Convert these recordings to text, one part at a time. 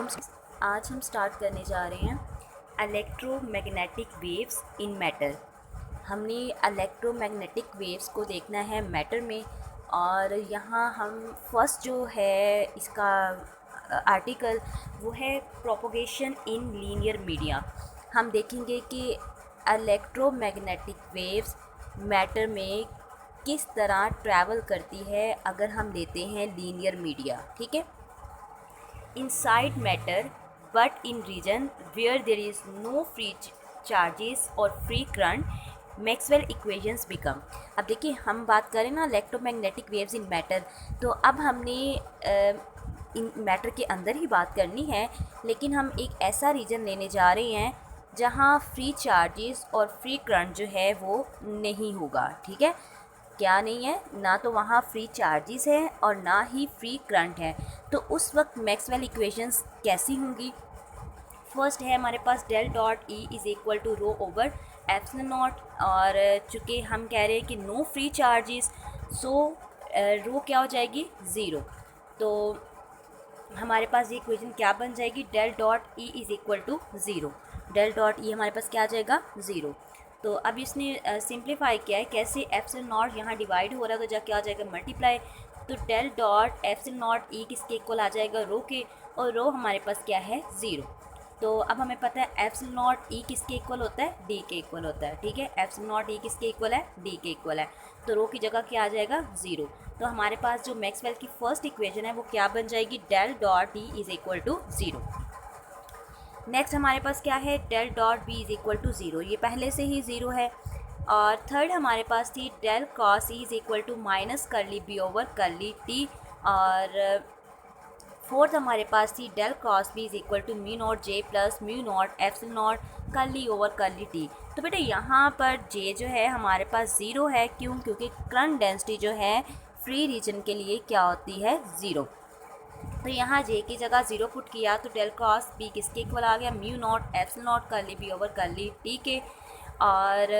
आज हम स्टार्ट करने जा रहे हैं इलेक्ट्रोमैग्नेटिक वेव्स इन मैटर। हमने इलेक्ट्रोमैग्नेटिक वेव्स को देखना है मैटर में, और यहाँ हम फर्स्ट जो है इसका आर्टिकल वो है प्रोपोगेशन इन लीनियर मीडिया। हम देखेंगे कि इलेक्ट्रोमैग्नेटिक वेव्स मैटर में किस तरह ट्रैवल करती है अगर हम लेते हैं लीनियर मीडिया। ठीक है, inside matter but in region where there is no free charges or free current Maxwell equations become. अब देखिए, हम बात करें ना इलेक्ट्रोमैग्नेटिक वेव्स इन मैटर, तो अब हमने इन मैटर के अंदर ही बात करनी है, लेकिन हम एक ऐसा रीजन लेने जा रहे हैं जहाँ फ्री चार्जेस और फ्री करंट जो है वो नहीं होगा। ठीक है, क्या नहीं है, ना तो वहाँ फ्री चार्जेस है और ना ही फ्री करंट है। तो उस वक्त मैक्सवेल इक्वेशंस कैसी होंगी? फर्स्ट है हमारे पास del dot E is equal to rho over epsilon naught, और चूँकि हम कह रहे हैं कि no free charges, so rho क्या हो जाएगी, ज़ीरो। तो हमारे पास ये इक्वेशन क्या बन जाएगी, del dot E is equal to zero. Del dot E हमारे पास क्या आ जाएगा, ज़ीरो। तो अब इसने सिंप्लीफाई किया है कैसे, एप्सिलॉन नॉट यहाँ डिवाइड हो रहा है तो जा क्या आ जाएगा, मल्टीप्लाई। तो डेल डॉट एप्सिलॉन नॉट ई किसके इक्वल आ जाएगा, रो के, और रो हमारे पास क्या है, ज़ीरो। तो अब हमें पता है एप्सिलॉन नॉट ई किसके इक्वल होता है, डी के इक्वल होता है। ठीक है, एप्सिलॉन नॉट ई किसके इक्वल है, डी के इक्वल है। तो रो की जगह क्या आ जाएगा, ज़ीरो। तो हमारे पास जो मैक्सवेल की फर्स्ट इक्वेशन है वो क्या बन जाएगी, del dot E is equal to zero. Next हमारे पास क्या है, del dot B is equal to zero, ये पहले से ही ज़ीरो है। और थर्ड हमारे पास थी del cross E is equal to minus curly B over curly T. और फोर्थ हमारे पास थी del cross B is equal to mu naught J plus mu naught epsilon naught curly over curly t. तो बेटा यहाँ पर जे जो है हमारे पास ज़ीरो है, क्यों, क्योंकि करंट डेंसिटी जो है फ्री रीजन के लिए क्या होती है, ज़ीरो। तो यहाँ जे की जगह ज़ीरो पुट किया तो डेल क्रॉस बी किसके इक्वल आ गया, म्यू नॉट एप्सिलॉन नॉट करली बी ओवर करली टी के। और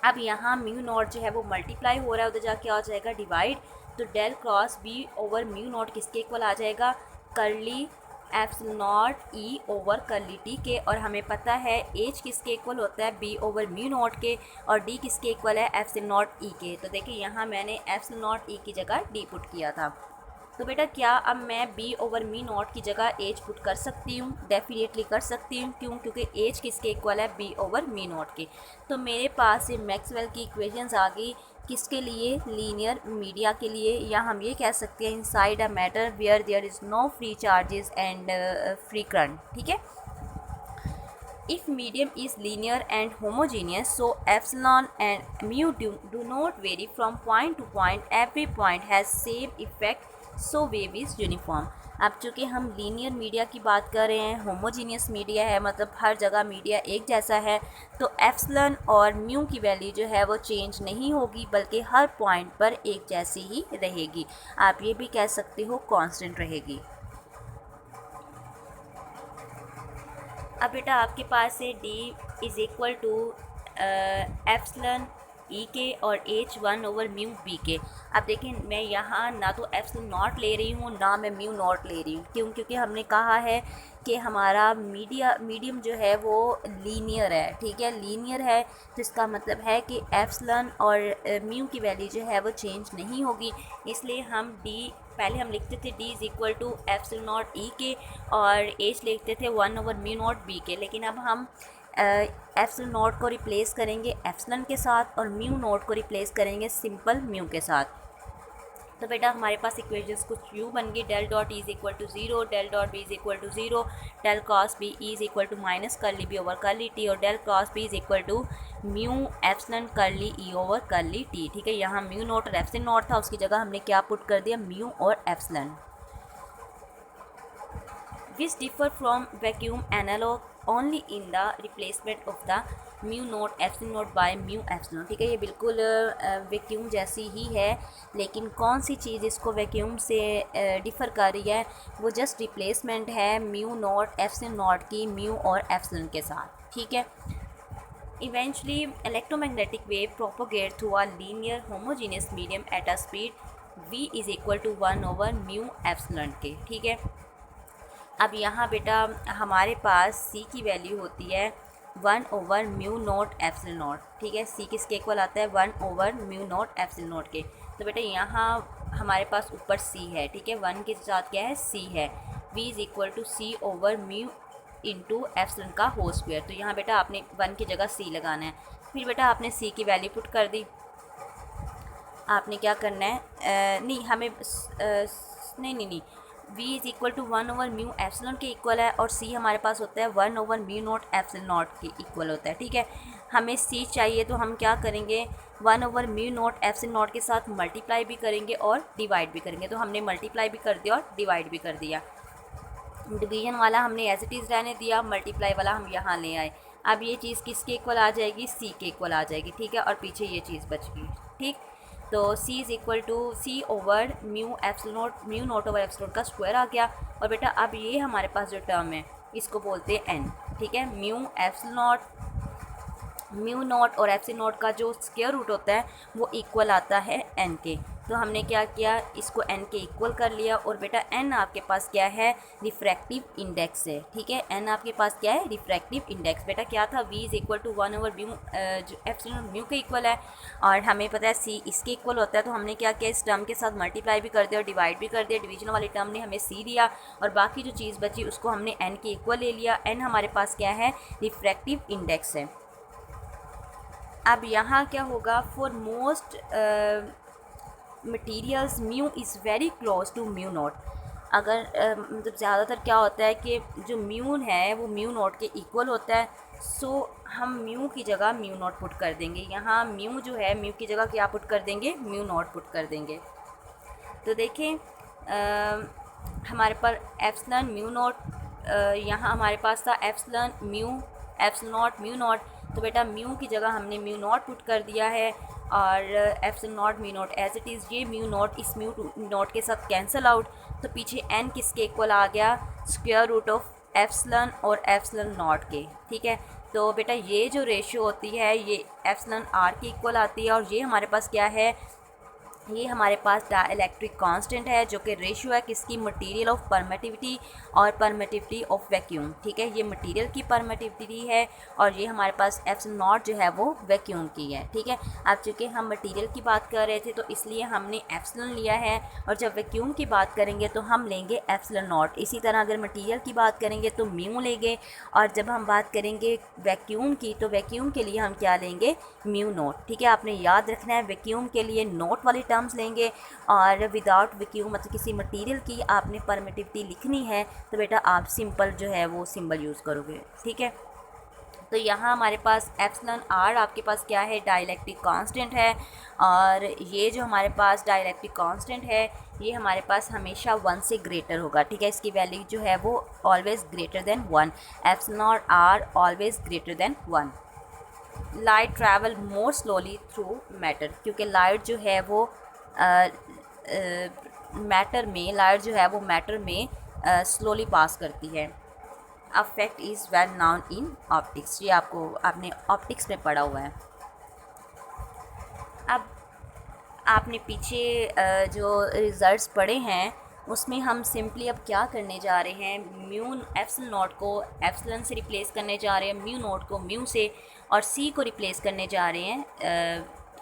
अब यहाँ म्यू नॉट जो है वो मल्टीप्लाई हो रहा है, उधर जाके आ जाएगा डिवाइड। तो del cross B over mu naught किसके इक्वल आ जाएगा, curly epsilon naught E over curly t के। और हमें पता है एच किसके इक्वल होता है, बी ओवर म्यू नॉट के, और डी किसके इक्वल है, एप्सिलॉन नॉट ई के। तो देखिए यहाँ मैंने एप्सिलॉन नॉट ई की जगह डी पुट किया था। तो बेटा क्या अब मैं बी ओवर मी नॉट की जगह एच पुट कर सकती हूँ, डेफिनेटली कर सकती हूँ, क्यों, क्योंकि एच किसके इक्वल है, बी ओवर मी नॉट के। तो मेरे पास ये मैक्सवेल की इक्वेशंस आ गई, किसके लिए, लीनियर मीडिया के लिए, या हम ये कह सकते हैं inside a matter where there is no free charges and free current. ठीक है, if medium is linear and homogeneous, so epsilon and mu do not vary from point to point, every point has same effect, so wave is uniform। अब चूँकि हम linear media की बात कर रहे हैं, होमोजीनियस मीडिया है, मतलब हर जगह मीडिया एक जैसा है, तो एप्सिलॉन और म्यू की वैल्यू जो है वो चेंज नहीं होगी, बल्कि हर पॉइंट पर एक जैसी ही रहेगी। आप ये भी कह सकते हो कांस्टेंट रहेगी। अब बेटा आपके पास है D is equal to epsilon E के और H one over mu B के। अब देखिए मैं यहाँ ना तो एप्सिलॉन नॉट ले रही हूँ ना मैं म्यू नॉट ले रही हूँ, क्यों, क्योंकि हमने कहा है कि हमारा मीडियम जो है वो लीनियर है। ठीक है, लीनियर है तो इसका मतलब है कि एप्सिलॉन और म्यू की वैल्यू जो है वो चेंज नहीं होगी, इसलिए हम डी, पहले हम लिखते थे D is equal to epsilon naught E के और एच लिखते थे one over mu naught B के, लेकिन अब हम एप्सिलॉन नॉट को रिप्लेस करेंगे एप्सिलॉन के साथ और म्यू नॉट को रिप्लेस करेंगे सिंपल म्यू के साथ। तो बेटा हमारे पास इक्वेशंस कुछ यूँ बन गई, del dot E is equal to zero, del dot B is equal to zero, del cross B is equal to minus curly B over curly T, और del cross B is equal to mu epsilon curly E over curly T. ठीक है, यहाँ mu naught और epsilon naught था, उसकी जगह हमने क्या पुट कर दिया, म्यू और epsilon. which differ from vacuum analog only in the replacement of the mu naught epsilon note by mu epsilon. ठीक है, ये बिल्कुल वैक्यूम जैसी ही है, लेकिन कौन सी चीज़ इसको वैक्यूम से डिफ़र कर रही है, वो जस्ट रिप्लेसमेंट है म्यू नोट एप्सिलॉन नोट की म्यू और एप्सिलॉन के साथ। ठीक है, eventually electromagnetic wave propagate through a linear homogeneous medium at a speed v is equal to 1 over mu epsilon के। ठीक है, अब यहाँ बेटा हमारे पास सी की वैल्यू होती है 1/μ0 एप्सिलॉन नॉट, ठीक है। सी किसके इक्वल आता है 1/μ0 एप्सिलॉन नॉट के। तो बेटा यहाँ हमारे पास ऊपर सी है, ठीक है, 1 के साथ क्या है सी है। v is equal to c/μ into epsilon का होल स्क्वायर। तो यहाँ बेटा आपने 1 की जगह सी लगाना है। फिर बेटा आपने सी की वैल्यू पुट कर दी। आपने क्या करना है नहीं हमें नहीं v is equal to 1/μ epsilon के इक्वल है, और c हमारे पास होता है 1/μ0 एप्सिलॉन नॉट के इक्वल होता है, ठीक है। हमें c चाहिए तो हम क्या करेंगे 1/μ0 एप्सिलॉन नॉट के साथ मल्टीप्लाई भी करेंगे और डिवाइड भी करेंगे। तो हमने मल्टीप्लाई भी कर दिया और डिवाइड भी कर दिया। डिवीजन वाला हमने एज इट इज़ रहने दिया, मल्टीप्लाई वाला हम यहाँ ले आए। अब ये चीज़ किसके इक्वल आ जाएगी सी के इक्वल आ जाएगी, ठीक है, और पीछे ये चीज़ बच गई, ठीक। तो c is equal to c/μ epsilon naught over epsilon का स्क्वायर आ गया। और बेटा अब ये हमारे पास जो टर्म है इसको बोलते हैं n, ठीक है। म्यू नॉट और एप्सिलॉन नॉट का जो स्क्वायर रूट होता है वो इक्वल आता है n के। तो हमने क्या किया इसको n के इक्वल कर लिया। और बेटा n आपके पास क्या है रिफ्रैक्टिव इंडेक्स है, ठीक है। n आपके पास क्या है रिफ्रैक्टिव इंडेक्स। बेटा क्या था v is equal to 1/μ epsilon mu के इक्वल है, और हमें पता है c इसके इक्वल होता है। तो हमने क्या किया इस टर्म के साथ मल्टीप्लाई भी कर दिया और डिवाइड भी कर दिया। डिवीजन वाली टर्म ने हमें c दिया और बाकी जो चीज़ बची उसको हमने n के इक्वल ले लिया। n हमारे पास क्या है रिफ्रैक्टिव इंडेक्स है। अब यहाँ क्या होगा for most materials mu is very close to mu naught. अगर मतलब ज़्यादातर क्या होता है कि जो म्यू है वो म्यू नॉट के इक्वल होता है, सो हम म्यू की जगह म्यू नॉट पुट कर देंगे। यहाँ म्यू जो है म्यू की जगह क्या पुट कर देंगे म्यू नॉट पुट कर देंगे। तो देखें हमारे पर एप्सिलॉन म्यू नॉट, यहाँ हमारे पास था एप्सिलॉन नॉट म्यू नॉट। तो बेटा म्यू की जगह हमने म्यू नॉट पुट कर दिया है और epsilon naught mu naught as it is. ये म्यू नॉट इस म्यू नॉट के साथ कैंसिल आउट। तो पीछे n किसके इक्वल आ गया स्क्वायर रूट ऑफ एप्सिलॉन और एप्सिलॉन नॉट के, ठीक है। तो बेटा ये जो रेशियो होती है ये एप्सिलॉन r के इक्वल आती है। और ये हमारे पास क्या है ये हमारे पास डाइलेक्ट्रिक कांस्टेंट है जो कि रेशियो है किसकी मटेरियल ऑफ परमिटिविटी और परमिटिविटी ऑफ वैक्यूम, ठीक है। ये मटेरियल की परमिटिविटी है और ये हमारे पास एप्सिलॉन नॉट जो है वो वैक्यूम की है, ठीक है। अब चूँकि हम मटेरियल की बात कर रहे थे तो इसलिए हमने एप्सिलॉन लिया है, और जब वैक्यूम की बात करेंगे तो हम लेंगे एप्सिलॉन नॉट। इसी तरह अगर मटेरियल की बात करेंगे तो म्यू लेंगे, और जब हम बात करेंगे वैक्यूम की तो वैक्यूम के लिए हम क्या लेंगे म्यू नॉट, ठीक है। आपने याद रखना है वैक्यूम के लिए नॉट वाली टर्म्स लेंगे, और विदाउट वैक्यूम मतलब किसी मटेरियल की आपने परमिटिविटी लिखनी है तो बेटा आप सिंपल जो है वो सिंबल यूज़ करोगे, ठीक है। तो यहाँ हमारे पास एप्सिलॉन r आपके पास क्या है डाइलेक्ट्रिक कांस्टेंट है, और ये जो हमारे पास डाइलेक्ट्रिक कांस्टेंट है ये हमारे पास हमेशा 1 से ग्रेटर होगा, ठीक है। इसकी वैल्यू जो है वो always greater than 1। Epsilon r always greater than 1। Light travel मोर स्लोली थ्रू मैटर, क्योंकि लाइट जो है वो मैटर में स्लोली पास करती है। A fact is well known in optics, ये आपने ऑप्टिक्स में पढ़ा हुआ है। अब आपने पीछे जो रिज़ल्ट्स पढ़े हैं उसमें हम सिंपली अब क्या करने जा रहे हैं म्यू एप्सिलॉन नॉट को एप्सिलॉन से रिप्लेस करने जा रहे हैं, म्यू नॉट को म्यू से, और सी को रिप्लेस करने जा रहे हैं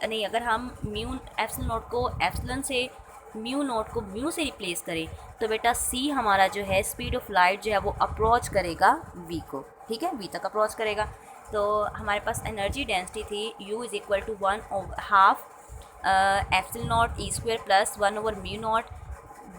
नहीं, अगर हम म्यू एप्सिलॉन नॉट को एप्सिलॉन से म्यू नॉट को म्यू से रिप्लेस करें तो बेटा सी हमारा जो है स्पीड ऑफ लाइट जो है वो अप्रोच करेगा वी को, ठीक है, वी तक अप्रोच करेगा। तो हमारे पास एनर्जी डेंसिटी थी u is equal to 1/2 epsilon naught E square plus 1/म्यू नॉट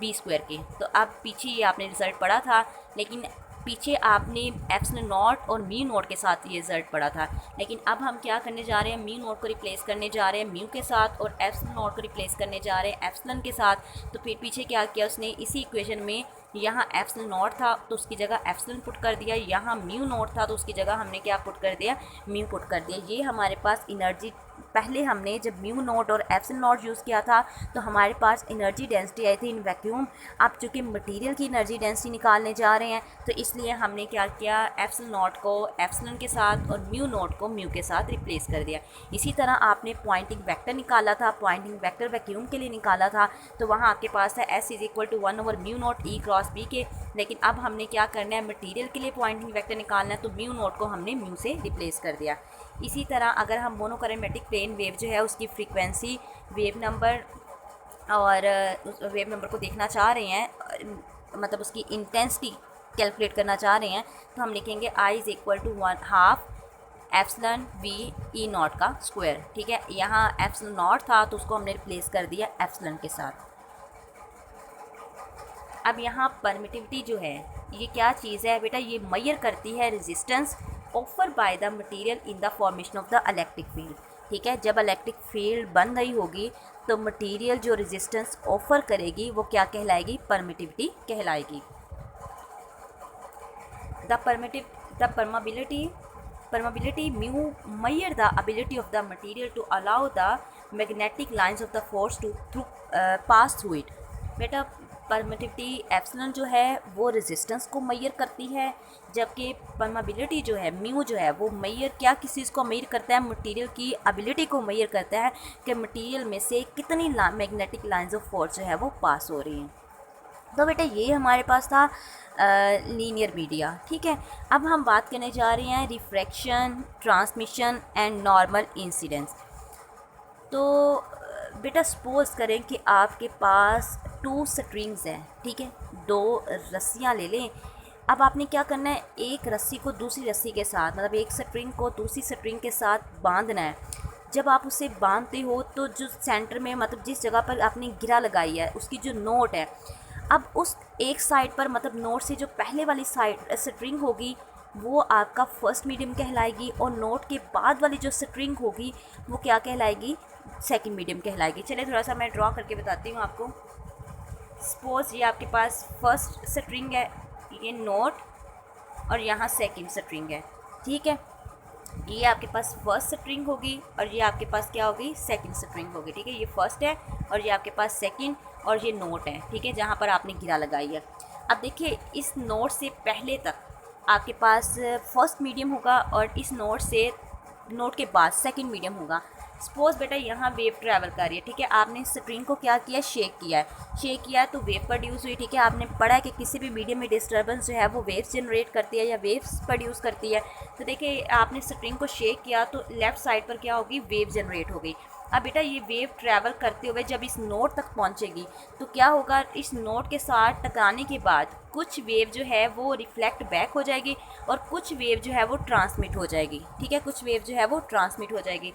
बी स्क्वायर के। तो अब पीछे ये आपने रिज़ल्ट पढ़ा था, लेकिन पीछे आपने एप्सिलॉन नॉट और म्यू नॉट के साथ ये रिज़ल्ट पढ़ा था, लेकिन अब हम क्या करने जा रहे हैं म्यू नॉट को रिप्लेस करने जा रहे हैं म्यू के साथ, और एप्सिलॉन नॉट को रिप्लेस करने जा रहे हैं एप्सिलॉन के साथ। तो फिर पीछे क्या किया उसने इसी इक्वेशन में यहाँ एप्सिलॉन नॉट था तो उसकी जगह एप्सिलॉन पुट कर दिया, यहाँ म्यू नॉट था तो उसकी जगह हमने क्या पुट कर दिया म्यू पुट कर दिया। ये हमारे पास एनर्जी, पहले हमने जब म्यू नॉट और एप्सिलॉन नॉट यूज़ किया था तो हमारे पास एनर्जी डेंसिटी आई थी इन वैक्यूम। अब चूँकि मटेरियल की एनर्जी डेंसिटी निकालने जा रहे हैं तो इसलिए हमने क्या किया एप्सिलॉन नॉट को एप्सिलॉन के साथ और म्यू नॉट को म्यू के साथ रिप्लेस कर दिया। इसी तरह आपने पॉइंटिंग वेक्टर निकाला था, पॉइंटिंग वेक्टर वैक्यूम के लिए निकाला था, तो वहाँ आपके पास है s इज़ इक्वल टू 1/म्यू naught E cross cross B के, लेकिन अब हमने क्या करना है, मटेरियल के लिए पॉइंटिंग वेक्टर निकालना है, तो म्यू नॉट को हमने म्यू से रिप्लेस कर दिया। इसी तरह अगर हम मोनोकैरोमेटिक प्लेन वेव जो है उसकी फ्रीक्वेंसी, वेव नंबर और उस वेव नंबर को देखना चाह रहे हैं, मतलब उसकी इंटेंसिटी कैलकुलेट करना चाह रहे हैं, तो हम लिखेंगे I is equal to 1/2 epsilon v E naught का स्क्वायर। ठीक है, यहाँ एप्सिलॉन नॉट था तो उसको हमने रिप्लेस कर दिया एप्सिलॉन के साथ। अब यहाँ परमिटिविटी जो है ये क्या चीज़ है बेटा, ये मेजर करती है resistance offer by the material in the formation of the electric field. ठीक है, जब इलेक्ट्रिक फील्ड बन रही होगी तो मटेरियल जो रेजिस्टेंस ऑफर करेगी वो क्या कहलाएगी, परमिटिविटी कहलाएगी। The permeability mu measure the ability of the material to allow the magnetic lines of the force to pass through it। बेटा परमिटिविटी एप्सिलॉन जो है वो रेजिस्टेंस को मेजर करती है, जबकि परमेबिलिटी जो है म्यू जो है वो मेजर क्या किस चीज़ को मेजर करता है, मटेरियल की एबिलिटी को मेजर करता है कि मटेरियल में से कितनी मैग्नेटिक लाइंस ऑफ फोर्स जो है वो पास हो रही हैं। तो बेटा ये हमारे पास था लीनियर मीडिया। ठीक है, अब हम बात करने जा रहे हैं refraction, transmission and normal incidence. तो बेटा सपोज करें कि आपके पास 2 स्ट्रिंग्स हैं। ठीक है, 2 रस्सियाँ ले लें। अब आपने क्या करना है, एक रस्सी को दूसरी रस्सी के साथ, मतलब एक स्ट्रिंग को दूसरी स्ट्रिंग के साथ बांधना है। जब आप उसे बांधते हो तो जो सेंटर में, मतलब जिस जगह पर आपने गिरा लगाई है उसकी जो नोट है, अब उस एक साइड पर, मतलब नोट से जो पहले वाली साइड स्ट्रिंग होगी वो आपका फर्स्ट मीडियम कहलाएगी, और नोट के बाद वाली जो स्ट्रिंग होगी वो क्या कहलाएगी, सेकंड मीडियम कहलाएगी। चलिए थोड़ा सा मैं ड्रॉ करके बताती हूँ आपको। सपोज ये आपके पास फर्स्ट स्ट्रिंग है, ये नोट, और यहाँ सेकंड स्ट्रिंग है। ठीक है, ये आपके पास फर्स्ट स्ट्रिंग होगी और ये आपके पास क्या होगी, सेकंड स्ट्रिंग होगी। ठीक है, ये फर्स्ट है और ये आपके पास सेकंड, और ये नोट है। ठीक है, जहाँ पर आपने गिरा लगाई है। अब देखिए इस नोट से पहले तक आपके पास फर्स्ट मीडियम होगा और इस नोट के बाद सेकंड मीडियम होगा। सपोज बेटा यहाँ वेव ट्रैवल कर रही है। ठीक है, आपने स्ट्रिंग को क्या किया, शेक किया है तो वेव प्रोड्यूस हुई। ठीक है, आपने पढ़ा है कि किसी भी मीडियम में डिस्टर्बेंस जो है वो वेव्स जनरेट करती है या वेव्स प्रोड्यूस करती है। तो देखिए आपने स्ट्रिंग को शेक किया तो लेफ़्ट साइड पर क्या होगी, वेव जनरेट हो गई। अब बेटा ये वेव ट्रैवल करते हुए जब इस नोट तक पहुंचेगी तो क्या होगा, इस नोट के साथ टकराने के बाद कुछ वेव जो है वो रिफ्लेक्ट बैक हो जाएगी और कुछ वेव जो है वो ट्रांसमिट हो जाएगी। ठीक है, कुछ वेव जो है वो ट्रांसमिट हो जाएगी।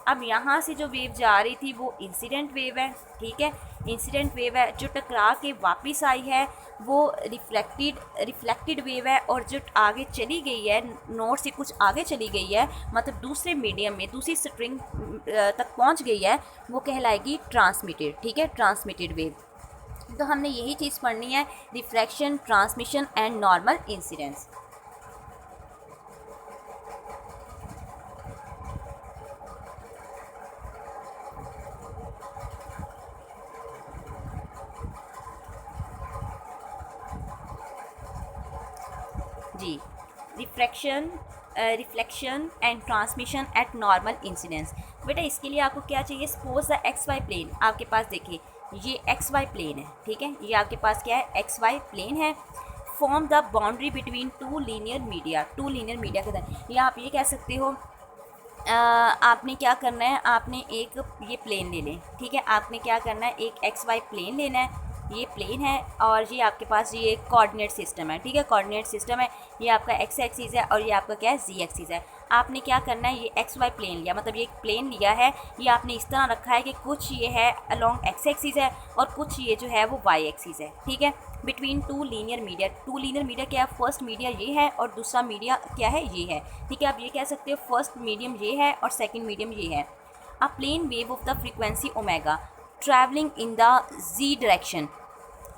अब यहाँ से जो वेव जा रही थी वो इंसिडेंट वेव है। ठीक है, इंसिडेंट वेव है। जो टकरा के वापस आई है वो रिफ्लेक्टेड वेव है, और जो आगे चली गई है, नोट से कुछ आगे चली गई है, मतलब दूसरे मीडियम में दूसरी स्ट्रिंग तक पहुँच गई है, वो कहलाएगी ट्रांसमिटेड। ठीक है, ट्रांसमिटेड वेव। तो हमने यही चीज़ पढ़नी है, refraction, transmission and normal incidence. जी, reflection and transmission at normal incidence. बेटा इसके लिए आपको क्या चाहिए, suppose the x y plane आपके पास, देखिए ये एक्स वाई प्लेन है। ठीक है, ये आपके पास क्या है, एक्स वाई प्लेन है। Form the boundary between two linear media के अंदर, या आप ये कह सकते हो आपने क्या करना है, आपने एक ये प्लेन ले लें। ठीक है, आपने क्या करना है, एक एक्स वाई प्लेन लेना है, ये प्लेन है और ये आपके पास ये कोऑर्डिनेट सिस्टम है। ठीक है, कोऑर्डिनेट सिस्टम है, ये आपका एक्स एक्सिस है और ये आपका क्या है, जी एक्सिस है। आपने क्या करना है, ये एक्स वाई प्लेन लिया, मतलब ये एक प्लेन लिया है, ये आपने इस तरह रखा है कि कुछ ये है अलॉन्ग एक्स एक्सिस है और कुछ ये जो है वो वाई एक्सिस है। ठीक है, बिटवीन टू लीनियर मीडिया क्या है, फर्स्ट मीडिया ये है और दूसरा मीडिया क्या है, ये है। ठीक है, आप ये कह सकते हो फर्स्ट मीडियम ये है और सेकंड मीडियम ये है। A plane wave of the frequency omega travelling in the Z direction,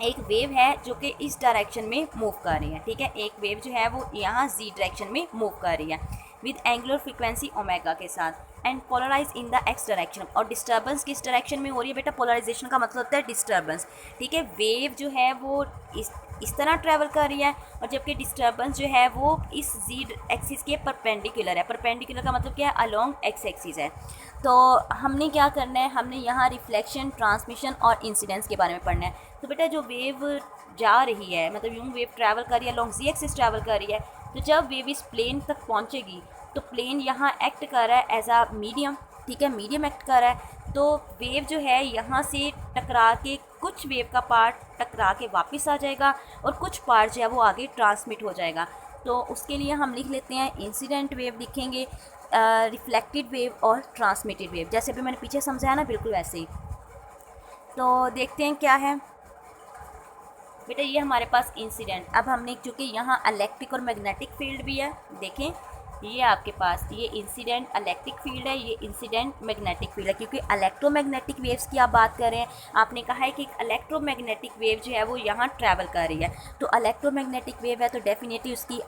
एक वेव है जो कि इस डायरेक्शन में मूव कर रही है। ठीक है, एक वेव जो है वो यहाँ जी डायरेक्शन में मूव कर रही है विद एंगुलर फ्रीक्वेंसी ओमेगा के साथ, and polarize in the x direction. और डिस्टर्बेंस किस डायरेक्शन में हो रही है बेटा, पोलराइजेशन का मतलब होता है डिस्टर्बेंस। ठीक है, वेव जो है वो इस तरह ट्रैवल कर रही है, और जबकि डिस्टर्बेंस जो है वो इस जी एक्सिस के परपेंडिकुलर है। परपेंडिकुलर का मतलब क्या है, अलोंग एक्स एक्सिस है। तो हमने क्या करना है, हमने यहाँ रिफ्लेक्शन, ट्रांसमिशन और इंसिडेंस के बारे में पढ़ना है। तो बेटा जो वेव जा रही है, मतलब यूँ वेव ट्रैवल कर रही है, लॉन्ग जी एक्सिस ट्रैवल कर रही है, तो जब वेव इस प्लेन तक पहुँचेगी तो प्लेन यहाँ एक्ट कर रहा है एज आ मीडियम, ठीक है, मीडियम एक्ट कर रहा है। तो वेव जो है यहाँ से टकरा के, कुछ वेव का पार्ट टकरा के वापस आ जाएगा और कुछ पार्ट जो है वो आगे ट्रांसमिट हो जाएगा। तो उसके लिए हम लिख लेते हैं इंसिडेंट वेव लिखेंगे, रिफ्लेक्टेड वेव और ट्रांसमिटेड वेव, जैसे अभी मैंने पीछे समझाया ना, बिल्कुल वैसे ही। तो देखते हैं क्या है बेटा, ये हमारे पास इंसिडेंट। अब हमने चूँकि यहाँ इलेक्ट्रिक और मैग्नेटिक फील्ड भी है, देखें ये आपके पास ये इंसिडेंट इलेक्ट्रिक फील्ड है, ये इंसिडेंट मैग्नेटिक फील्ड है, क्योंकि इलेक्ट्रोमैग्नेटिक वेव्स की आप बात कर रहे हैं। आपने कहा है कि एक इलेक्ट्रोमैग्नेटिक वेव जो है वो यहाँ ट्रैवल कर रही है, तो इलेक्ट्रोमैग्नेटिक वेव है तो डेफिनेटली उसकी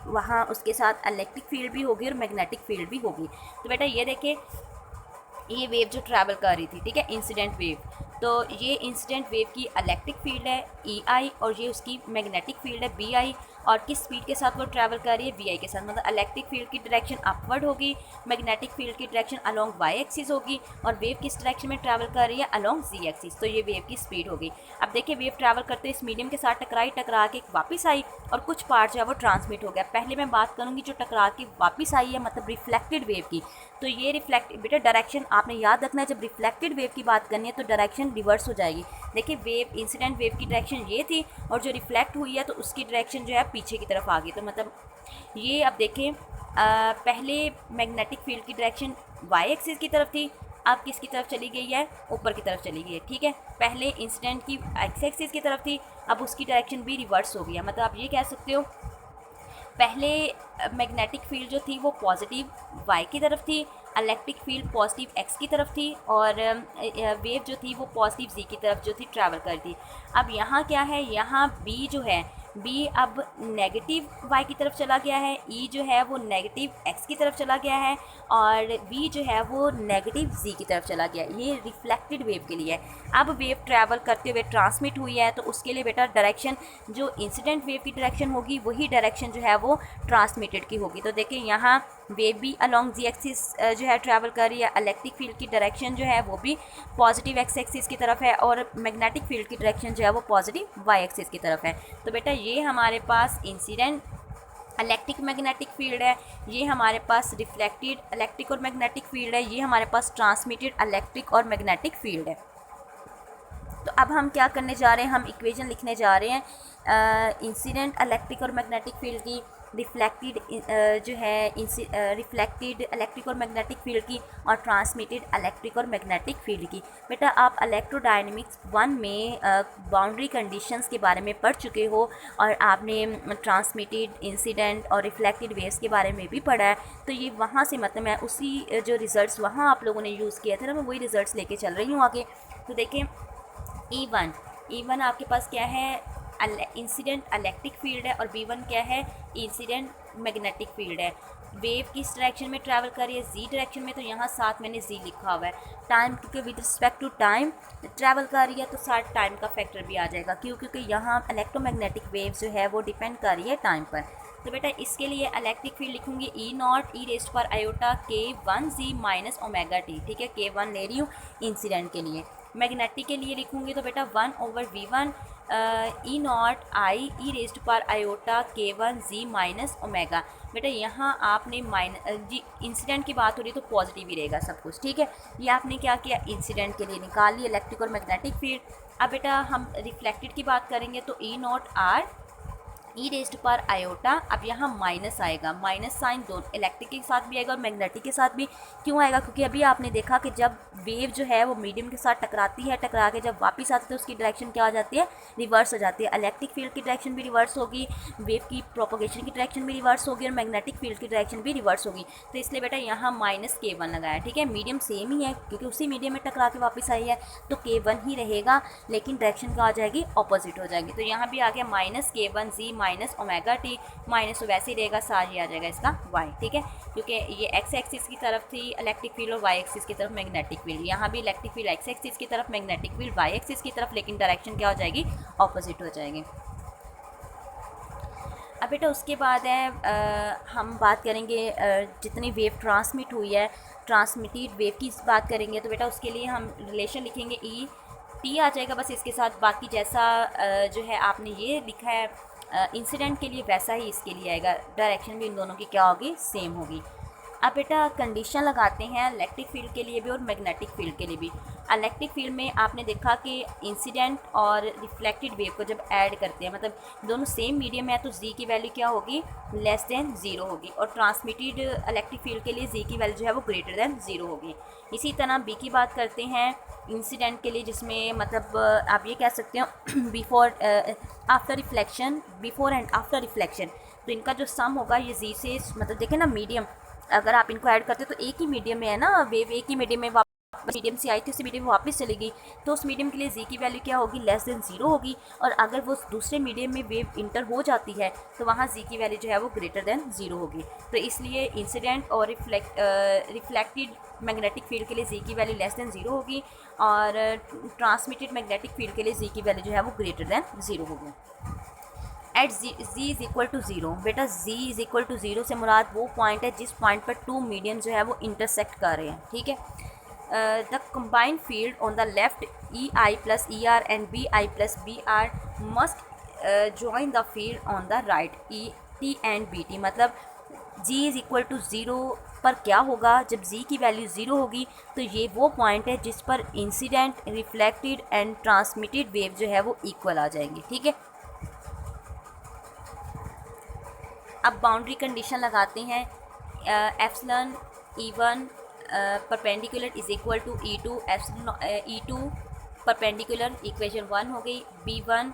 वहाँ उसके साथ इलेक्ट्रिक फील्ड भी होगी और मैग्नेटिक फील्ड भी होगी। तो बेटा ये देखिए, ये वेव जो ट्रैवल कर रही थी, ठीक है, इंसिडेंट वेव, तो ये इंसिडेंट वेव की इलेक्ट्रिक फील्ड है EI और ये उसकी मैग्नेटिक फील्ड है BI, और किस स्पीड के साथ वो ट्रैवल कर रही है VI के साथ, मतलब इलेक्ट्रिक फील्ड की डायरेक्शन अपवर्ड होगी, मैग्नेटिक फील्ड की डायरेक्शन अलोंग Y एक्सिस होगी, और वेव किस डायरेक्शन में ट्रैवल कर रही है, अलोंग Z एक्सिस। तो ये वेव की स्पीड होगी। अब देखिए वेव ट्रैवल करते इस मीडियम के साथ टकरा के वापस आई और कुछ पार्ट जो है वो ट्रांसमिट हो गया। पहले मैं बात करूँगी जो टकरा के वापस आई है, मतलब रिफ्लेक्टेड वेव की। तो ये रिफ्लेक्ट बेटा डायरेक्शन आपने याद रखना है, जब रिफ्लेक्टेड वेव की बात करनी है तो डायरेक्शन रिवर्स हो जाएगी। देखिए वेव इंसिडेंट वेव की डायरेक्शन ये थी और जो रिफ्लेक्ट हुई है तो उसकी डायरेक्शन जो है पीछे की तरफ आ गई। तो मतलब ये अब देखें, पहले मैग्नेटिक फील्ड की डायरेक्शन Y एक्सिस की तरफ थी, अब किसकी तरफ चली गई है, ऊपर की तरफ चली गई है, ठीक है। पहले इंसिडेंट की X एक्सिस की तरफ थी, अब उसकी डायरेक्शन भी रिवर्स हो गई है। मतलब आप ये कह सकते हो पहले मैग्नेटिक फील्ड जो थी वो पॉजिटिव Y की तरफ थी, इलेक्ट्रिक फील्ड पॉजिटिव X की तरफ थी, और वेव जो थी वो पॉजिटिव Z की तरफ जो थी ट्रैवल कर थी। अब यहाँ क्या है, यहाँ B जो है, B अब नेगेटिव Y की तरफ चला गया है, E जो है वो नेगेटिव X की तरफ चला गया है, और V जो है वो नेगेटिव Z की तरफ चला गया। ये रिफ्लेक्टेड वेव के लिए है। अब वेव ट्रैवल करते हुए ट्रांसमिट हुई है, तो उसके लिए बेटा डायरेक्शन जो इंसिडेंट वेव की डायरेक्शन होगी वही डायरेक्शन जो है वो ट्रांसमिटेड की होगी। तो देखिए यहाँ वेव भी अलोंग Z एक्सिस जो है ट्रैवल कर रही है, इलेक्ट्रिक फील्ड की डायरेक्शन जो है वो भी पॉजिटिव X एक्सिस की तरफ है, और मैग्नेटिक फील्ड की डायरेक्शन जो है वो पॉजिटिव Y एक्सिस की तरफ है। तो बेटा ये हमारे पास इंसिडेंट इलेक्ट्रिक मैग्नेटिक फील्ड है, ये हमारे पास रिफ्लेक्टेड इलेक्ट्रिक और मैग्नेटिक फील्ड है, ये हमारे पास ट्रांसमिटेड इलेक्ट्रिक और मैग्नेटिक फील्ड है। तो अब हम क्या करने जा रहे हैं, हम इक्वेशन लिखने जा रहे हैं इंसिडेंट इलेक्ट्रिक और मैग्नेटिक फील्ड की, रिफ्लेक्टेड जो है रिफ्लेक्टेड इलेक्ट्रिक और मैग्नेटिक फील्ड की, और ट्रांसमिटेड इलेक्ट्रिक और मैग्नेटिक फील्ड की। बेटा आप इलेक्ट्रोडायनेमिक्स 1 में बाउंड्री कंडीशंस के बारे में पढ़ चुके हो, और आपने ट्रांसमिटेड इंसिडेंट और रिफ्लेक्टेड वेव्स के बारे में भी पढ़ा है। तो ये वहाँ से मतलब मैं उसी जो रिज़ल्ट्स वहाँ आप लोगों ने यूज़ किए थे ना, मैं वही रिज़ल्ट्स लेके चल रही हूँ आगे। तो देखें E1 आपके पास क्या है, इंसिडेंट इलेक्ट्रिक फील्ड है, और B1 क्या है, इंसिडेंट मैग्नेटिक फील्ड है। वेव किस डायरेक्शन में ट्रैवल कर रही है, Z डायरेक्शन में, तो यहाँ साथ मैंने Z लिखा हुआ है। टाइम क्योंकि with respect to time travel कर रही है तो साथ टाइम का फैक्टर भी आ जाएगा, क्योंकि यहाँ इलेक्ट्रोमैग्नेटिक वेव जो है वो डिपेंड कर रही है टाइम पर। तो बेटा इसके लिए इलेक्ट्रिक फील्ड लिखूंगी E0 e⁻⁰ k1z minus omega t, ठीक है, K1 ले रही हूँ इंसिडेंट के लिए। मैग्नेटिक के लिए लिखूंगी तो बेटा 1/V1 E0 I e⁻⁰ k1z minus omega. बेटा यहाँ आपने जी इंसिडेंट की बात हो रही है तो पॉजिटिव ही रहेगा सब कुछ, ठीक है। ये आपने क्या किया, इंसिडेंट के लिए निकाल ली इलेक्ट्रिक और मैग्नेटिक फील्ड। अब बेटा हम रिफ्लेक्टेड की बात करेंगे तो E0 R e⁻⁰, अब यहाँ माइनस आएगा, माइनस साइन दो इलेक्ट्रिक के साथ भी आएगा और मैग्नेटिक के साथ भी। क्यों आएगा, क्योंकि अभी आपने देखा कि जब वेव जो है वो मीडियम के साथ टकराती है, टकरा के जब वापस आती है तो उसकी डायरेक्शन क्या हो जाती है, रिवर्स हो जाती है। इलेक्ट्रिक फील्ड की डायरेक्शन भी रिवर्स होगी, वेव की प्रोपोगेशन की डायरेक्शन भी रिवर्स होगी, और मैग्नेटिक फील्ड की डायरेक्शन भी रिवर्स होगी। तो इसलिए बेटा यहाँ -K1 लगाया, ठीक है। मीडियम सेम ही है क्योंकि उसी मीडियम में टकरा के वापस आई है, तो K1 ही रहेगा, लेकिन डायरेक्शन क्या आ जाएगी, ऑपोजिट हो जाएगी। तो यहाँ भी आ गया -K1z minus omega t, minus तो वैसे ही रहेगा, साथ ही आ जाएगा इसका y, ठीक है, क्योंकि ये x एक्सिस की तरफ थी इलेक्ट्रिक फील्ड और y एक्सिस की तरफ मैग्नेटिक फील्ड। यहाँ भी इलेक्ट्रिक फील्ड x एक्सिस की तरफ, मैग्नेटिक फील्ड y एक्सिस की तरफ, लेकिन डायरेक्शन क्या हो जाएगी, ऑपोजिट हो जाएगी। अब बेटा उसके बाद है हम बात करेंगे जितनी वेव ट्रांसमिट हुई है, ट्रांसमिटेड वेव की बात करेंगे। तो बेटा उसके लिए हम रिलेशन लिखेंगे टी आ जाएगा बस इसके साथ। बाकी जैसा जो है आपने ये लिखा है इंसिडेंट के लिए, वैसा ही इसके लिए आएगा। डायरेक्शन भी इन दोनों की क्या होगी, सेम होगी। अब बेटा कंडीशन लगाते हैं इलेक्ट्रिक फील्ड के लिए भी और मैग्नेटिक फील्ड के लिए भी। इलेक्ट्रिक फील्ड में आपने देखा कि इंसिडेंट और रिफ्लेक्टेड वेव को जब ऐड करते हैं, मतलब दोनों सेम मीडियम है, तो जी की वैल्यू क्या होगी, लेस देन ज़ीरो होगी। और ट्रांसमिटेड इलेक्ट्रिक फील्ड के लिए जी की वैल्यू जो है वो ग्रेटर देन ज़ीरो होगी। इसी तरह बी की बात करते हैं इंसिडेंट के लिए, जिसमें मतलब आप ये कह सकते हो before after reflection, before and after reflection. तो इनका जो सम होगा ये जी से, मतलब देखें ना मीडियम, अगर आप इनको ऐड करते हो तो एक ही मीडियम में है ना, वेव एक ही मीडियम में मीडियम से आई थी, उसी मीडियम में वापस चली गई, तो उस मीडियम के लिए जी की वैल्यू क्या होगी, लेस देन ज़ीरो होगी। और अगर वो दूसरे मीडियम में वेव इंटर हो जाती है तो वहाँ जी की वैल्यू जो है वो ग्रेटर देन ज़ीरो होगी। तो इसलिए इंसिडेंट और रिफ्लेक्टेड मैग्नेटिक फील्ड के लिए जी की वैल्यू लेस देन ज़ीरो होगी, और ट्रांसमिटेड मैग्नेटिक फील्ड के लिए जी की वैल्यू जो है वो ग्रेटर देन ज़ीरो होगी। At z is equal to zero, बेटा z is equal to zero से मुराद वो पॉइंट है जिस पॉइंट पर टू मीडियम जो है वो इंटरसेक्ट कर रहे हैं, ठीक है। The combined field on the left EI plus ER and BI plus BR must join the field on the right ET and BT। मतलब G is equal to zero पर क्या होगा, जब G की वैल्यू ज़ीरो होगी तो ये वो पॉइंट है जिस पर incident, reflected and transmitted wave जो है वो इक्वल आ जाएंगे, ठीक है। अब बाउंड्री कंडीशन लगाते हैं। Epsilon E1 perpendicular is equal to E2 epsilon E2 perpendicular, equation 1 हो गई। B1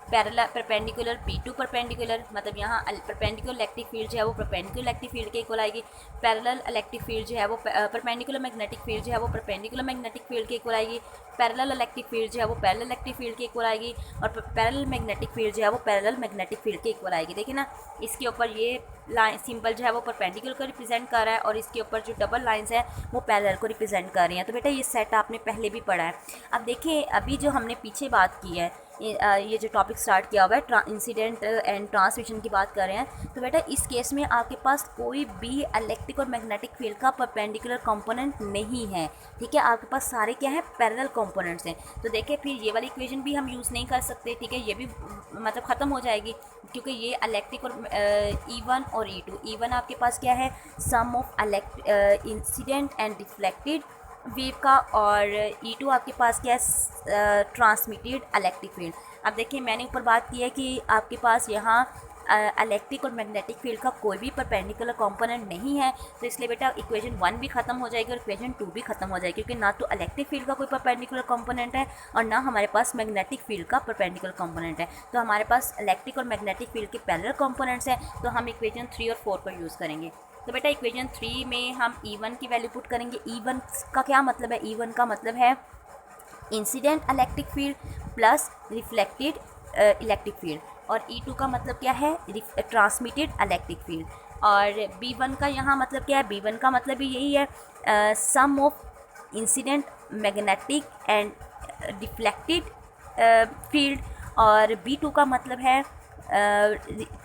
parallel perpendicular, B2 perpendicular, मतलब यहाँ परपेंडिकुलर इलेक्ट्रिक फील्ड जो है वो परपेंडिकुलर इलेक्ट्रिक फील्ड के इक्वल आएगी। पैरेलल इलेक्ट्रिक फील्ड जो है वो परपेंडिकुलर मैग्नेटिक फील्ड जो है वो परपेंडिकुलर मैग्नेटिक फील्ड के इक्वल आएगी। पैरेलल इलेक्ट्रिक फील्ड जो है वो पैरेलल इलेक्ट्रिक फील्ड के इक्वल आएगी, और पैरेलल मैग्नेटिक फील्ड जो है वो पैरेलल मैग्नेटिक फील्ड के इक्वल आएगी। देखिए ना, इसके ऊपर ये लाइन सिंबल जो है वो परपेंडिकुलर को रिप्रेजेंट कर रहा है, और इसके ऊपर जो डबल लाइंस है वो पैरेलल को रिप्रेजेंट कर रही हैं। तो बेटा ये सेट आपने पहले भी पढ़ा है। अब देखिए, अभी जो हमने पीछे बात की है, ये जो टॉपिक स्टार्ट किया हुआ है इंसिडेंट एंड ट्रांसमिशन की बात कर रहे हैं, तो बेटा इस केस में आपके पास कोई भी इलेक्ट्रिक और मैग्नेटिक फील्ड का परपेंडिकुलर कंपोनेंट नहीं है, ठीक है। आपके पास सारे क्या है, पैरेलल कंपोनेंट्स हैं। तो देखिए फिर ये वाली इक्वेशन भी हम यूज़ नहीं कर सकते, ठीक है, ये भी मतलब ख़त्म हो जाएगी, क्योंकि ये इलेक्ट्रिक और E1 और E2, E1 आपके पास क्या है, sum of incident and reflected wave का, और E2 आपके पास क्या है, ट्रांसमिटेड इलेक्ट्रिक फील्ड। अब देखिए मैंने ऊपर बात की है कि आपके पास यहाँ इलेक्ट्रिक और मैग्नेटिक फील्ड का कोई भी परपेंडिकुलर कंपोनेंट नहीं है, तो इसलिए बेटा इक्वेशन 1 भी ख़त्म हो जाएगी और इक्वेशन 2 भी ख़त्म हो जाएगी, क्योंकि ना तो इलेक्ट्रिक फील्ड का कोई परपेंडिकुलर कंपोनेंट है और ना हमारे पास मैग्नेटिक फील्ड का परपेंडिकुलर कंपोनेंट है। तो हमारे पास इलेक्ट्रिक और मैग्नेटिक फील्ड के पैरेलल कंपोनेंट्स हैं, तो हम इक्वेशन 3 और 4 को यूज़ करेंगे। तो बेटा इक्वेशन 3 में हम E1 की वैल्यू पुट करेंगे। E1 का क्या मतलब है, E1 का मतलब है incident electric field plus reflected electric field, और E2 का मतलब क्या है, ट्रांसमिटेड इलेक्ट्रिक फील्ड। और B1 का यहाँ मतलब क्या है, B1 का मतलब भी यही है, sum of incident magnetic and reflected field, और B2 का मतलब है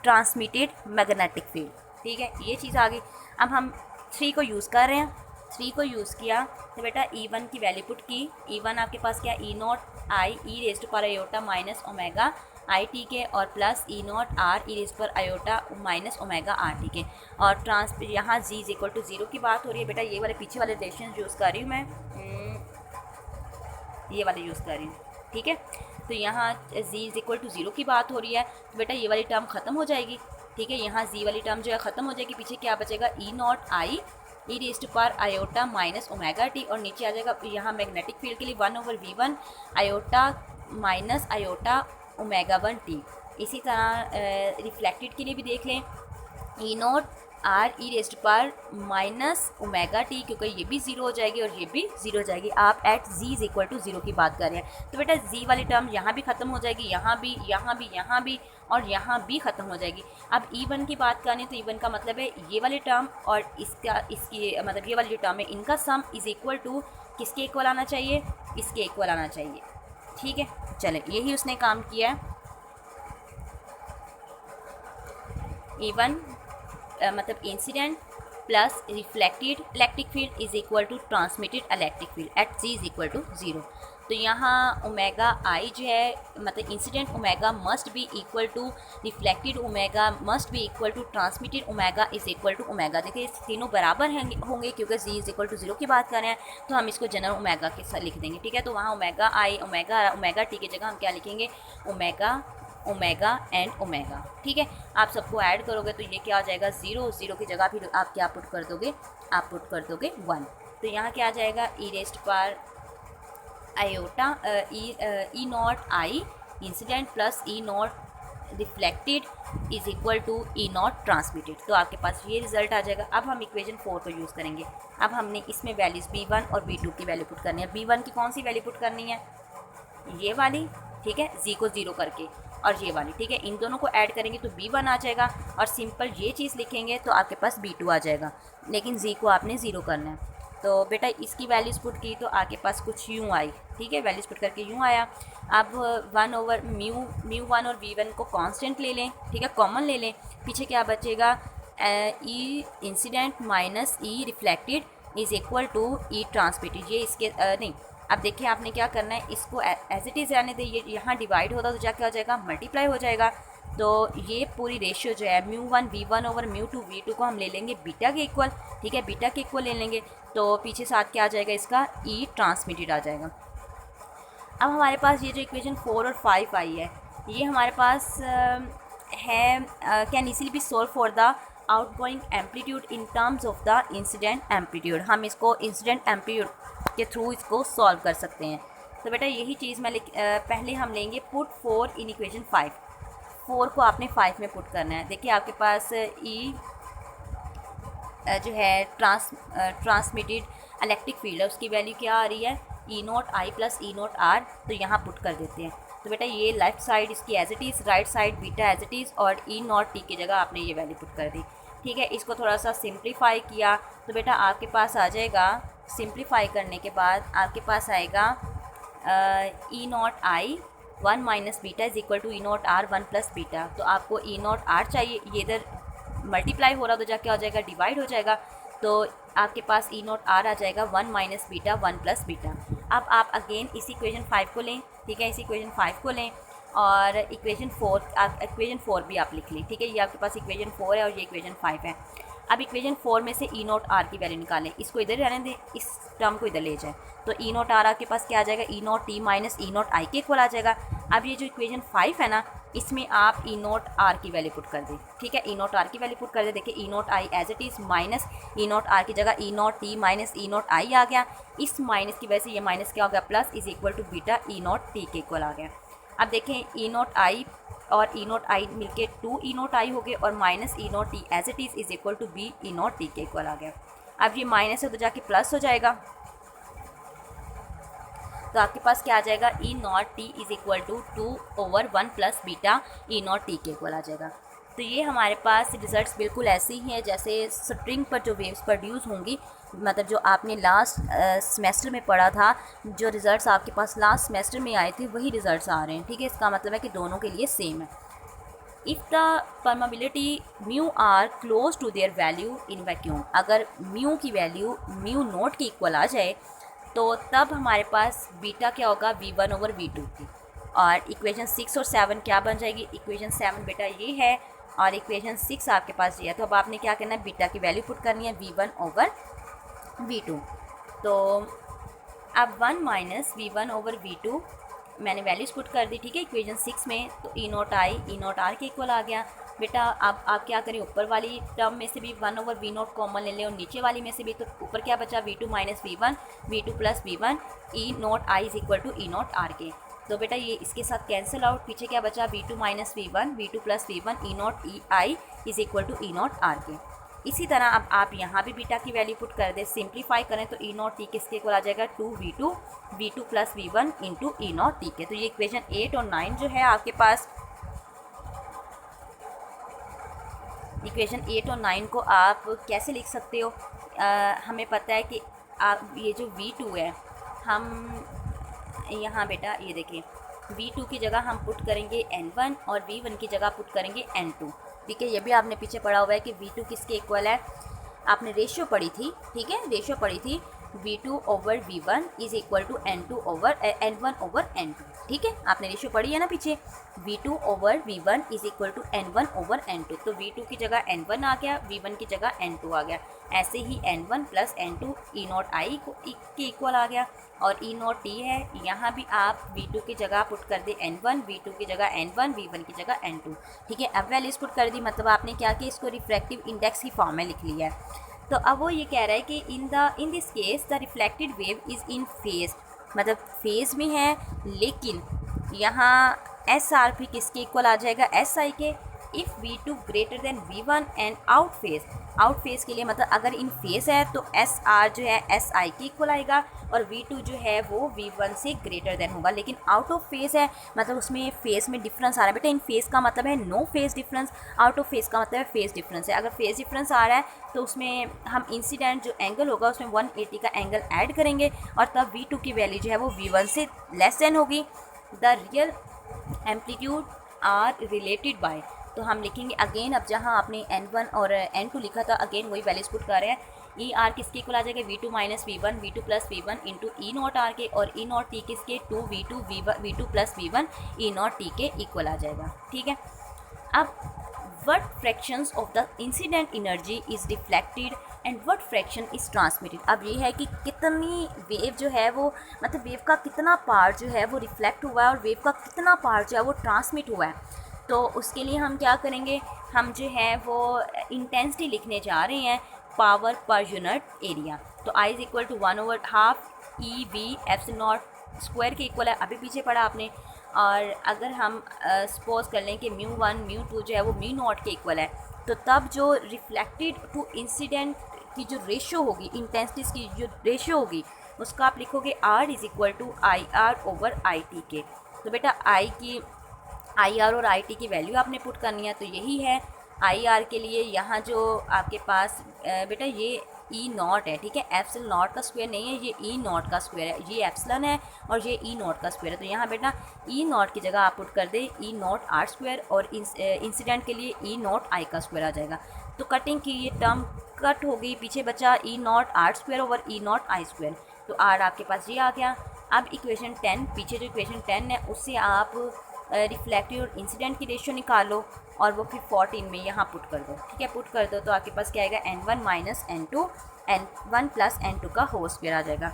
ट्रांसमिटेड मैग्नेटिक फील्ड, ठीक है। ये चीज़ आ गई। अब हम 3 को यूज़ कर रहे हैं। 3 को यूज़ किया तो बेटा E1 की वैल्यू पुट की। E1 आपके पास क्या, E0 I e raise to power iota minus omega I T के, और plus E0 R e raise पर iota minus omega R T के, और यहाँ Z is equal to zero की बात हो रही है। बेटा ये वाले पीछे वाले रिलेशन यूज़ कर रही हूँ मैं, ये वाले यूज़ कर रही हूँ, ठीक है। तो यहाँ Z is equal to zero की बात हो रही है, तो बेटा ये वाली टर्म ख़त्म हो जाएगी, ठीक है। यहाँ जी वाली टर्म जो है ख़त्म हो जाएगी, पीछे क्या बचेगा, E0 I e raise to power iota minus omega t, और नीचे आ जाएगा यहाँ मैग्नेटिक फील्ड के लिए 1/V1 iota minus iota omega 1 T. इसी तरह रिफ्लेक्टेड के लिए भी देख लें, E0 R e raise to power minus omega t, क्योंकि ये भी ज़ीरो हो जाएगी और ये भी ज़ीरो हो जाएगी। आप at z is equal to zero की बात कर रहे हैं, तो बेटा जी वाली टर्म यहाँ भी ख़त्म हो जाएगी, यहाँ भी, यहाँ भी, यहाँ भी, और यहाँ भी ख़त्म हो जाएगी। अब E1 की बात करें तो E1 का मतलब है ये वाली टर्म और इसकी मतलब ये वाली जो टर्म है, इनका सम इज़ इक्वल टू किसके इक्वल आना चाहिए, इसके इक्वल आना चाहिए, ठीक है। चले, यही उसने काम किया है। E1 मतलब incident plus reflected electric field is equal to transmitted electric field at z is equal to zero. तो यहाँ ओमेगा आई जो है मतलब incident omega must be equal to reflected omega must be equal to transmitted omega is equal to omega. देखिए इस तीनों बराबर होंगे क्योंकि जी इज़ इक्वल टू 0 की बात कर रहे हैं, तो हम इसको जनरल ओमेगा के साथ लिख देंगे। ठीक है, तो वहाँ ओमेगा आई ओमेगा टी की जगह हम क्या लिखेंगे, ओमेगा एंड ओमेगा। ठीक है, आप सबको ऐड करोगे तो ये क्या हो जाएगा, 0 की जगह फिर आप क्या पुट कर दोगे, आप पुट कर दोगे 1। तो यहाँ क्या आ जाएगा, ई रेस्ट पर iota E naught I incident plus E naught reflected is equal to E naught transmitted. तो आपके पास ये रिजल्ट आ जाएगा। अब हम इक्वेशन 4 को यूज़ करेंगे। अब हमने इसमें वैल्यूज़ b1 और b2 की वैल्यू पुट करनी है। b1 की कौन सी वैल्यू पुट करनी है, ये वाली, ठीक है, जी को 0 करके, और ये वाली, ठीक है, इन दोनों को ऐड करेंगे तो b1 आ जाएगा, और सिंपल ये चीज़ लिखेंगे तो आपके पास b2 आ जाएगा, लेकिन जी को आपने 0 करना है। तो बेटा इसकी वैल्यूज़ पुट की तो आपके पास कुछ यूँ आई। ठीक है, वैल्यूज़ पुट करके यूँ आया। अब 1 म्यू 1 और v1 को कांस्टेंट ले लें, ठीक है, कॉमन ले लें, पीछे क्या बचेगा, E incident minus E reflected is equal to E transmitted. ये इसके नहीं, अब देखिए आपने क्या करना है, इसको एज इट इज़ रहने दें, ये यहाँ डिवाइड होता तो क्या हो जाएगा, मल्टीप्लाई हो जाएगा। तो ये पूरी रेशियो जो है mu 1 v1 over mu 2 v2 को हम ले लेंगे बीटा के इक्वल। ठीक है, बीटा के इक्वल ले लेंगे, तो पीछे साथ क्या आ जाएगा, इसका ई ट्रांसमिटेड आ जाएगा। अब हमारे पास ये जो इक्वेशन 4 और 5 आई है, ये हमारे पास है can easily B solve for the outgoing amplitude in terms of the incident amplitude. हम इसको इंसिडेंट एम्पलीट्यूड के थ्रू इसको सॉल्व कर सकते हैं। तो बेटा यही चीज़ मैं पहले हम लेंगे पुट 4 इन इक्वेशन 5। 4 को आपने 5 में पुट करना है। देखिए आपके पास ई जो है ट्रांसमिटेड इलेक्ट्रिक फील्ड है, उसकी वैल्यू क्या आ रही है, E naught I plus E naught R. तो यहाँ पुट कर देते हैं। तो बेटा ये लेफ़्ट साइड इसकी as it is, right side beta as it is, और ई नॉट टी की जगह आपने ये वैल्यू पुट कर दी। ठीक है, इसको थोड़ा सा सिंप्लीफाई किया तो बेटा आपके पास आ जाएगा, सिंप्लीफाई करने के बाद आपके पास आएगा E naught I 1 minus beta is equal to E naught R 1 plus beta. तो आपको ई नॉट आर चाहिए, ये इधर मल्टीप्लाई हो रहा तो जाके हो जाएगा, डिवाइड हो जाएगा, तो आपके पास ई नॉट आर आ जाएगा 1 माइनस बीटा 1 प्लस बीटा। अब आप अगेन इसी इक्वेशन 5 को लें। ठीक है, इसी इक्वेशन 5 को लें और इक्वेशन 4 भी आप लिख लें। ठीक है, ये आपके पास इक्वेशन 4 है और ये इक्वेशन 5 है। अब इक्वेशन 4 में से ई नॉट आर की वैल्यू निकालें, इसको इधर रहने दें, इस टर्म को इधर ले जाएं, तो ई नॉट आर आपके पास क्या आ जाएगा, E naught T minus E naught I के इक्वल आ जाएगा। अब ये जो इक्वेशन 5 है ना, इसमें आप ई नॉट आर की वैल्यू पुट कर दें। ठीक है, ई नॉट आर की वैल्यू पुट कर दें। देखिए E naught I as it is minus E naught R की जगह E naught T minus E naught I आ गया। इस माइनस की वजह से ये माइनस क्या हो गया, plus is equal to beta E naught T के इक्वल आ गया। अब देखें ई नॉट आई और ई नॉट आई मिलके 2 ई नॉट आई हो गए और minus E naught T as it is equal to B E naught T के इक्वल आ गया। अब ये माइनस है तो जाके प्लस हो जाएगा, तो आपके पास क्या आ जाएगा, E naught T is equal to 2 over 1 plus beta E naught T के इक्वल आ जाएगा। तो ये हमारे पास रिजल्ट्स बिल्कुल ऐसे ही हैं जैसे स्ट्रिंग पर जो वेव्स प्रोड्यूस होंगी, मतलब जो आपने लास्ट सेमेस्टर में पढ़ा था, जो रिज़ल्ट्स आपके पास लास्ट सेमेस्टर में आए थे वही रिज़ल्ट्स आ रहे हैं। ठीक है, इसका मतलब है कि दोनों के लिए सेम है। If the permeability mu are close to their value in vacuum, अगर म्यू की वैल्यू म्यू नोट के इक्वल आ जाए तो तब हमारे पास बीटा क्या होगा, v1 ओवर v2 की, और इक्वेशन 6 और 7 क्या बन जाएगी, इक्वेशन 7 बेटा ये है और इक्वेशन 6 आपके पास ये है। तो अब आपने क्या करना है, बीटा की वैल्यू पुट करनी है v1 ओवर v2। तो अब 1 माइनस v1 ओवर v2 मैंने वैल्यूज़ पुट कर दी। ठीक है, इक्वेशन 6 में, तो E naught I E naught R के इक्वल आ गया। बेटा अब आप क्या करें, ऊपर वाली टर्म में से भी 1 ओवर वी नॉट कॉमन ले लें और नीचे वाली में से भी, तो ऊपर क्या बचा, v2 minus v1 v2 plus v1 E naught I is equal to E naught R के। तो बेटा ये इसके साथ कैंसिल आउट, पीछे क्या बचा, v2 minus v1 v2 plus v1 E naught E I is equal to E naught R के। इसी तरह अब आप यहाँ भी बीटा की वैल्यू पुट कर दें, सिंप्लीफाई करें तो ई नॉट टी किसके इक्वल आ जाएगा, 2v2 plus v1 into E naught T के। तो ये इक्वेशन 8 और 9 जो है आपके पास, इक्वेशन 8 और 9 को आप कैसे लिख सकते हो, हमें पता है कि आप ये जो v2 है, हम यहाँ बेटा ये देखिए v2 की जगह हम पुट करेंगे n1 और v1 की जगह पुट करेंगे n2। ठीक है, ये भी आपने पीछे पढ़ा हुआ है कि v2 किसके इक्वल है, आपने रेशियो पढ़ी थी। ठीक है, रेशियो पढ़ी थी V2 over V1 is equal to N2 over N1 over N2। ठीक है, आपने रेशियो पढ़ी है ना पीछे, V2 over V1 is equal to N1 over N2। तो V2 की जगह N1 आ गया, V1 की जगह N2 आ गया। ऐसे ही N1 plus N2 E naught I के इक्वल आ गया, और E नॉट T है, यहाँ भी आप V2 की जगह पुट कर दे N1, V2 की जगह N1, V1 की जगह N2। ठीक है, अब वैल्यूज पुट कर दी, मतलब आपने क्या किया, इसको रिफ्रैक्टिव इंडेक्स की फॉर्म में लिख लिया है। तो अब वो ये कह रहा है कि in this case the reflected wave is in phase, मतलब फेज में है, लेकिन यहाँ एस आर भी किसके इक्वल आ जाएगा, एस आई के। If V2 greater than V1 and out phase के लिए, मतलब अगर इन फेज है तो एस आर जो है एस आई के इक्वल आएगा, और V2 जो है वो V1 से ग्रेटर देन होगा। लेकिन आउट ऑफ फेज है, मतलब उसमें फेज में डिफरेंस आ रहा है। बेटा इन फेज का मतलब है no phase difference, out of phase का मतलब है फेज डिफरेंस है। अगर फेज डिफरेंस आ रहा है तो उसमें हम इंसिडेंट जो एंगल होगा उसमें 180 का एंगल ऐड करेंगे, और तब V2 की वैल्यू जो है वो V1 से लेस देन होगी। The real amplitude are related by, तो हम लिखेंगे अगेन, अब जहाँ आपने N1 और N2 लिखा था, अगेन वही वैल्यूज पुट कर रहे हैं। ई आर किसके इक्वल आ जाएगा, V2 minus V1, V2 plus V1 into E naught R के, और ई नॉट टी किसके 2V2 V2 plus V1 E naught T के इक्वल आ जाएगा। ठीक है, अब what fractions of the incident energy is reflected and what fraction is transmitted। अब ये है कि कितनी वेव जो है वो, मतलब वेव का कितना पार्ट जो है वो रिफ्लेक्ट हुआ है और वेव का कितना पार्ट जो है वो ट्रांसमिट हुआ है। तो उसके लिए हम क्या करेंगे, हम जो है वो इंटेंसिटी लिखने जा रहे हैं पावर पर यूनिट एरिया। तो I is equal to 1/2 EV epsilon naught square के इक्वल है, अभी पीछे पढ़ा आपने। और अगर हम सपोज कर लें कि μ1 μ2 जो है वो μ नॉट के इक्वल है, तो तब जो रिफ्लेक्टेड टू इंसिडेंट की जो रेशियो होगी, इंटेंसिटीज़ की जो रेशियो होगी, उसका आप लिखोगे R is equal to IR over IT के। तो बेटा IR और IT की वैल्यू आपने पुट करनी है, तो यही है IR के लिए यहाँ जो आपके पास बेटा ये ई नॉट है। ठीक है, एप्सिलॉन नॉट का स्क्वायर नहीं है, ये ई नॉट का स्क्वायर है, ये एप्सिलॉन है और ये ई नॉट का स्क्वायर है। तो यहाँ बेटा ई नॉट की जगह आप पुट कर दे ई नॉट आर स्क्वायर, और इंसिडेंट के लिए ई नॉट आई का स्क्वायर आ जाएगा। तो कटिंग की ये टर्म कट हो गई, पीछे बचा E naught R square over E naught I square. तो आर आपके पास ये आ गया। अब इक्वेशन 10, पीछे जो इक्वेशन 10 है उससे आप रिफ्लेक्टिव और इंसिडेंट की रेशियो निकालो, और वो फिर 14 में यहाँ पुट कर दो। ठीक है, पुट कर दो तो आपके पास क्या आएगा, N1 minus N2 N1 plus N2 का होल स्क्वायर आ जाएगा।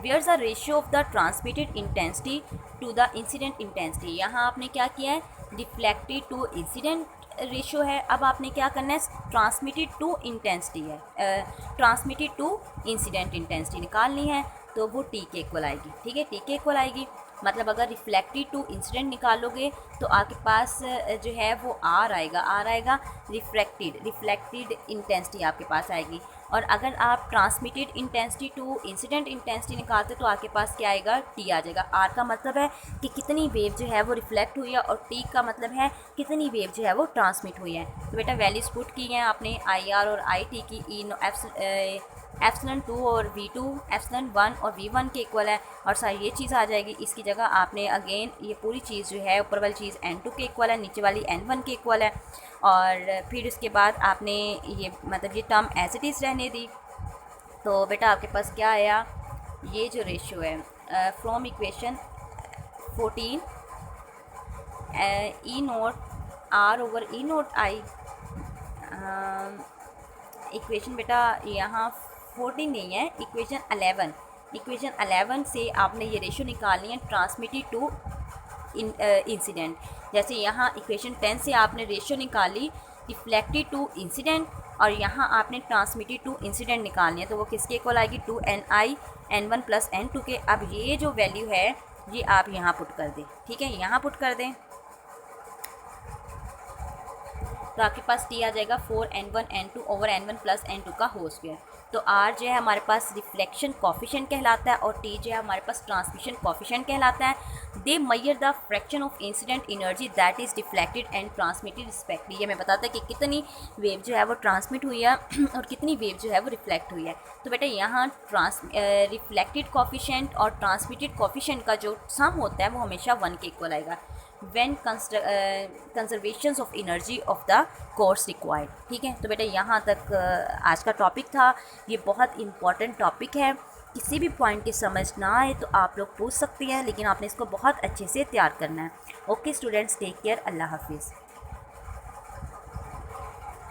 Where the ratio of the transmitted intensity to the incident intensity. यहाँ आपने क्या किया है, रिफ्लेक्टेड टू इंसिडेंट रेशियो है। अब आपने क्या करना है, ट्रांसमिटेड टू इंटेंसिटी है, ट्रांसमिटेड टू इंसिडेंट इंटेंसिटी निकालनी है, तो वो टी के इक्वल आएगी। ठीक है, टी के इक्वल आएगी, मतलब अगर रिफ्लेक्टेड टू इंसिडेंट निकालोगे तो आपके पास जो है वो आर आएगा रिफ्लेक्टेड इंटेंसिटी आपके पास आएगी। और अगर आप transmitted intensity to incident intensity निकालते तो आपके पास क्या आएगा, टी आ जाएगा। आर का मतलब है कि कितनी वेव जो है वो रिफ्लेक्ट हुई है, और टी का मतलब है कितनी वेव जो है वो ट्रांसमिट हुई है। तो बेटा वैल्यूज पुट की हैं आपने IR और IT की, एप्सिलॉन 2 और V2 एप्सिलॉन 1 और V1 के इक्वल है, और सारी ये चीज़ आ जाएगी। इसकी जगह आपने अगेन ये पूरी चीज़ जो है, ऊपर वाली चीज़ N2 के इक्वल है, नीचे वाली N1 के इक्वल है, और फिर उसके बाद आपने ये मतलब ये टर्म एज इट इज़ रहने दी। तो बेटा आपके पास क्या आया, ये जो रेशियो है from equation 14 E note R over E note I, equation बेटा यहाँ 14 नहीं है, इक्वेशन 11 से आपने ये रेशियो निकालनी है ट्रांसमिटेड टू इंसिडेंट। जैसे यहाँ इक्वेशन 10 से आपने रेशियो निकाली रिफ्लेक्टेड टू इंसिडेंट, और यहाँ आपने ट्रांसमिटेड टू इंसिडेंट निकालनी है, तो वो किसके इक्वल आएगी, 2NI N1 प्लस N2 के। अब ये जो वैल्यू है ये आप यहाँ पुट कर दें। ठीक है, यहाँ पुट कर दें तो आपके पास टी आ जाएगा 4N1 N2 over N1 plus N2 का होल स्क्वायर। तो आर जो है हमारे पास रिफ्लेक्शन कॉफिशिएंट कहलाता है, और टी जो है हमारे पास ट्रांसमिशन कॉफिशिएंट कहलाता है। They measure the fraction of incident energy that is reflected and transmitted respectively. ये मैं बताता है कि कितनी वेव जो है वो ट्रांसमिट हुई है और कितनी वेव जो है वो रिफ्लेक्ट हुई है। तो बेटा यहाँ रिफ्लेक्टेड कॉफिशिएंट और ट्रांसमिटेड कॉफिशिएंट का जो सम होता है वो हमेशा 1 के इक्वल आएगा। When conservation of energy of the course required. ठीक है, तो बेटा यहाँ तक आज का टॉपिक था। ये बहुत इंपॉर्टेंट टॉपिक है, किसी भी पॉइंट की समझ ना आए तो आप लोग पूछ सकते हैं, लेकिन आपने इसको बहुत अच्छे से तैयार करना है। ओके स्टूडेंट्स, टेक केयर, अल्लाह हाफिज़।